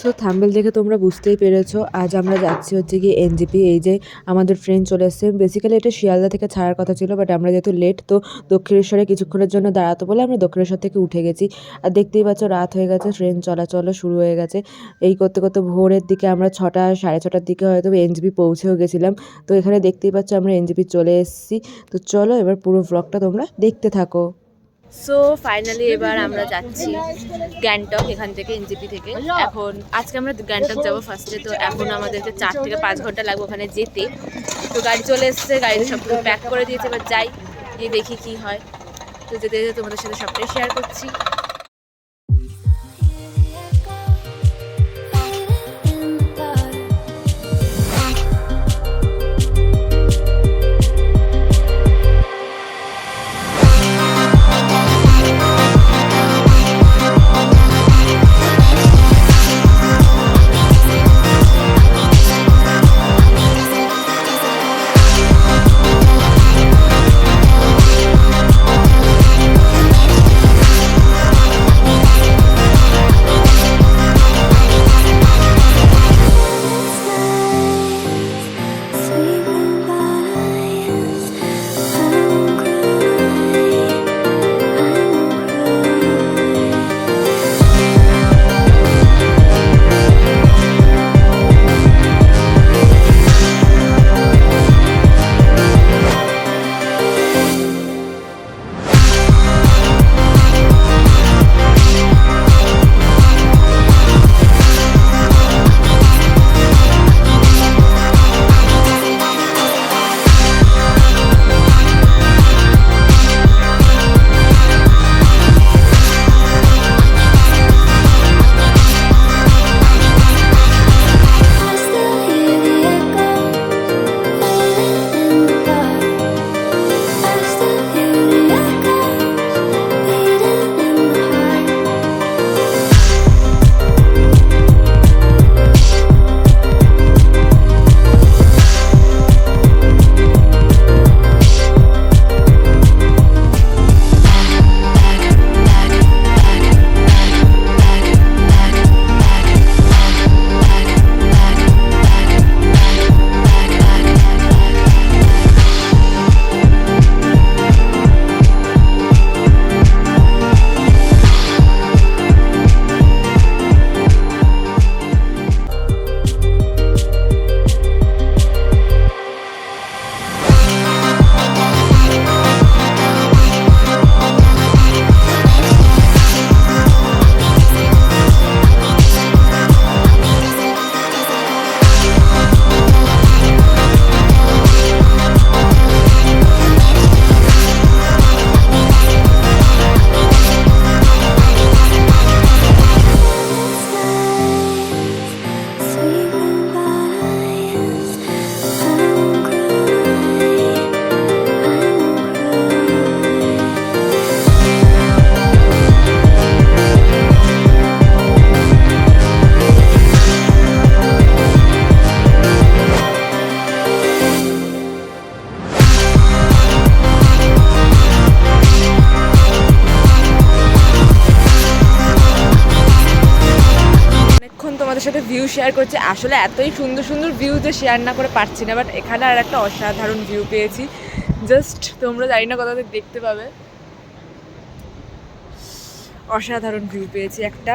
So thumbnail দেখে তোমরা বুঝতেই পেরেছো আজ আমরা যাচ্ছি হচ্ছে কি এনজেপি। এই যে আমাদের ট্রেন চলে এসেছে। বেসিক্যালি এটা শিয়ালদা থেকে ছাড়ার কথা ছিল, বাট আমরা যেহেতু লেট, তো দক্ষিণেশ্বরে কিছুক্ষণের জন্য দাঁড়াতো বলে আমরা দক্ষিণেশ্বর থেকে উঠে গেছি। আর দেখতেই পাচ্ছ রাত হয়ে গেছে, ট্রেন চলাচলও শুরু হয়ে গেছে। এই করতে করতে ভোরের দিকে আমরা 6টা 6:30টার দিকে হয়তো এনজেপি পৌঁছেও গেছিলাম। তো এখানে দেখতেই পাচ্ছ আমরা এনজেপি চলে এসেছি। তো চলো এবার পুরো ব্লগটা তোমরা দেখতে থাকো। সো ফাইনালি এবার আমরা যাচ্ছি গ্যাংটক, এখান থেকে এনজেপি থেকে। এখন আজকে আমরা গ্যাংটক যাবো ফার্স্টে, তো এখন আমাদেরকে 4 থেকে 5 ঘন্টা লাগবে ওখানে যেতে। তো গাড়ি চলে এসছে, গাড়িতে সব কিছু প্যাক করে দিয়েছে, এবার যাই গিয়ে দেখি কি হয়। তো যেতে যেতে তোমাদের সাথে সবটাই শেয়ার করছি। তোমাদের সাথে ভিউ শেয়ার করছি। আসলে এতই সুন্দর সুন্দর ভিউ যে শেয়ার না করে পারছি না, বাট এখানে আর একটা অসাধারণ ভিউ পেয়েছি। জাস্ট তোমরা জানি না কোথা থেকে দেখতে পাবে, অসাধারণ ভিউ পেয়েছি একটা।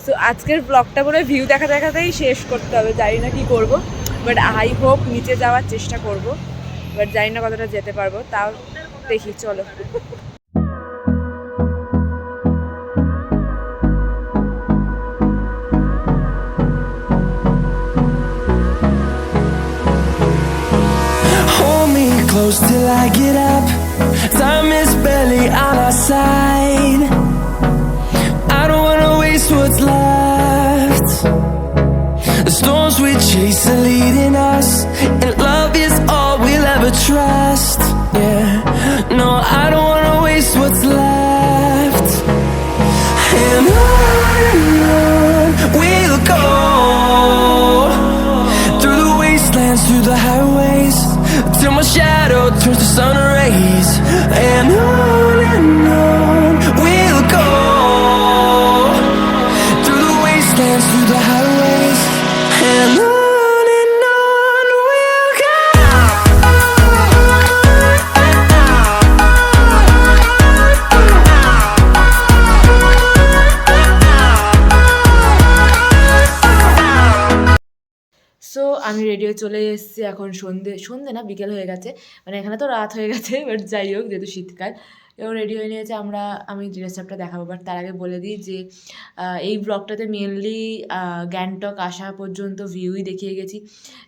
সো আজকের ব্লগটা করে ভিউ দেখা দেখাতেই শেষ করতে হবে, জানি না কি করব, বাট আই হোপ নিচে যাওয়ার চেষ্টা করব, বাট জানি না কতটা যেতে পারবো, তাও দেখি চলো। Close till I get up, time is barely on our side. I don't wanna waste what's left. The storms we chase are leading us, and love is all we'll ever trust. Yeah, no, I don't wanna waste what's left. And on we'll go, through the wastelands, through the highways, till my shadow turns to sun rays. And on we'll go, through the wastelands, through the highways. So আমি ready হয়ে চলে এসেছি, এখন সন্ধে না বিকেল হয়ে গেছে, মানে এখানে তো রাত হয়ে গেছে, বাট যাই হোক যেহেতু শীতকাল। এবং রেডি হয়ে নিয়েছে, আমি ড্রেস আপটা দেখাবো, বাট তার আগে বলে দিই যে এই ব্লগটাতে মেনলি গ্যাংটক আসা পর্যন্ত ভিউই দেখিয়ে গেছি।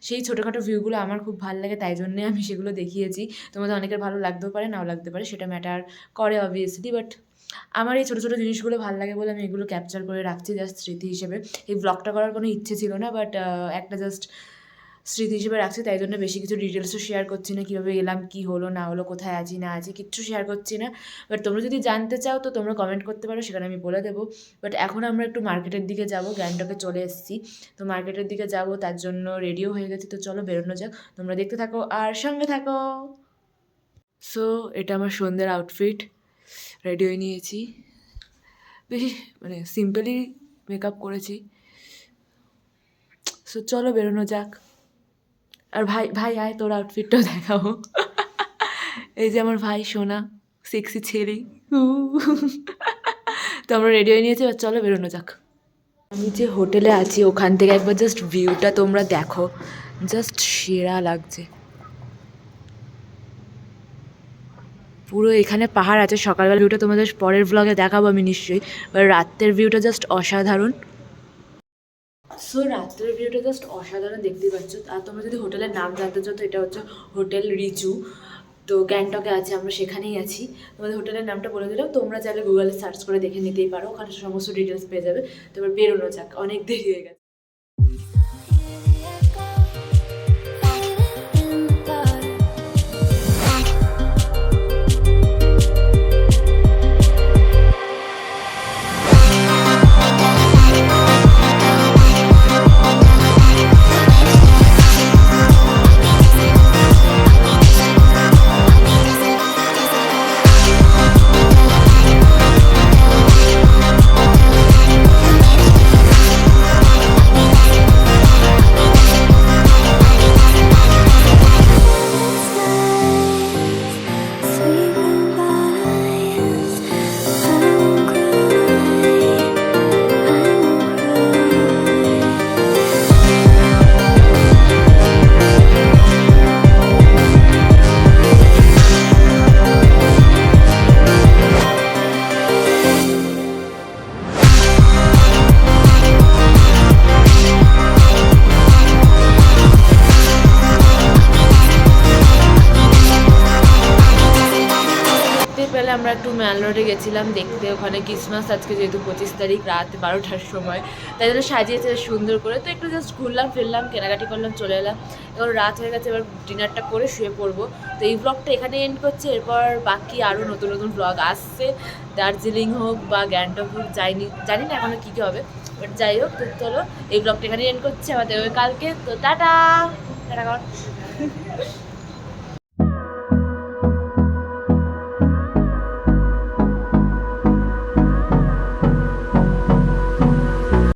সেই ছোটোখাটো ভিউগুলো আমার খুব ভালো লাগে, তাই জন্যে আমি সেগুলো দেখিয়েছি। তোমাদের অনেকের ভালো লাগতেও পারে, নাও লাগতে পারে, সেটা ম্যাটার করে অবভিয়াসলি, বাট আমার এই ছোটো ছোটো জিনিসগুলো ভালো লাগে বলে আমি এগুলো ক্যাপচার করে রাখছি জাস্ট স্মৃতি হিসেবে। এই ব্লগটা করার কোনো ইচ্ছে ছিল না, বাট একটা জাস্ট স্মৃতি হিসেবে রাখছি, তাই জন্য বেশি কিছু ডিটেলসও শেয়ার করছি না, কীভাবে এলাম, কী হলো না হলো, কোথায় আছি না আছি, কিচ্ছু শেয়ার করছি না। বাট তোমরা যদি জানতে চাও তো তোমরা কমেন্ট করতে পারো, সেখানে আমি বলে দেবো। বাট এখন আমরা একটু মার্কেটের দিকে যাব, গ্যাংটকে চলে এসেছি, তো মার্কেটের দিকে যাব, তার জন্য রেডিও হয়ে গেছি। তো চলো বেরোনো যাক, তোমরা দেখতে থাকো আর সঙ্গে থাকো। সো এটা আমার সন্ধ্যের আউটফিট, রেডি হয়ে নিয়েছি, বেশি মানে সিম্পলি মেকআপ করেছি। সো চলো বেরোনো যাক। আর ভাই আয়, তোর আউটফিটটাও দেখাবো। এই যে আমার ভাই সোনা, সেক্সি ছেলে। তো আমরা রেডি হয়ে নিয়েছি, আর চলো বেরোনো যাক। আমি যে হোটেলে আছি ওখান থেকে একবার জাস্ট ভিউটা তোমরা দেখো, জাস্ট সেরা লাগছে। পুরো এখানে পাহাড় আছে। সকালবেলা ভিউটা তোমাদের পরের ব্লগে দেখাবো আমি নিশ্চয়ই, এবার রাতের ভিউটা জাস্ট অসাধারণ। সো রাত্রের ভিউটা জাস্ট অসাধারণ, দেখতেই পাচ্ছ। আর তোমরা যদি হোটেলের নাম জানতে চাও তো এটা হচ্ছে হোটেল রিচু, তো গ্যাংটকে আছে, আমরা সেখানেই আছি। তোমাদের হোটেলের নামটা বলে দিলেও তোমরা চাইলে গুগলে সার্চ করে দেখে নিতেই পারো, ওখানে সমস্ত ডিটেলস পেয়ে যাবে। তো এবার বেরোনো যাক, অনেক দেরি হয়ে গেছে। আমরা একটু ম্যাল রোডে গেছিলাম দেখতে, ওখানে ক্রিসমাস আজকে যেহেতু 25 তারিখ রাত 12টার সময়, তাই জন্য সাজিয়েছে সুন্দর করে। তো একটু জাস্ট ঘুরলাম ফিরলাম, কেনাকাটি করলাম, চলে এলাম। এখন রাত হয়ে গেছে, এবার ডিনারটা করে শুয়ে পড়বো। তো এই ব্লগটা এখানে এন্ড করছে, এরপর বাকি আরও নতুন নতুন ব্লগ আসছে, দার্জিলিং হোক বা গ্যাংটক হোক, জানি না এখনও কী কী হবে, বাট যাই হোক। তো চলো এই ব্লগটা এখানে এন্ড করছে, আমাদের ওই কালকে। তো টাটা টাটা কর।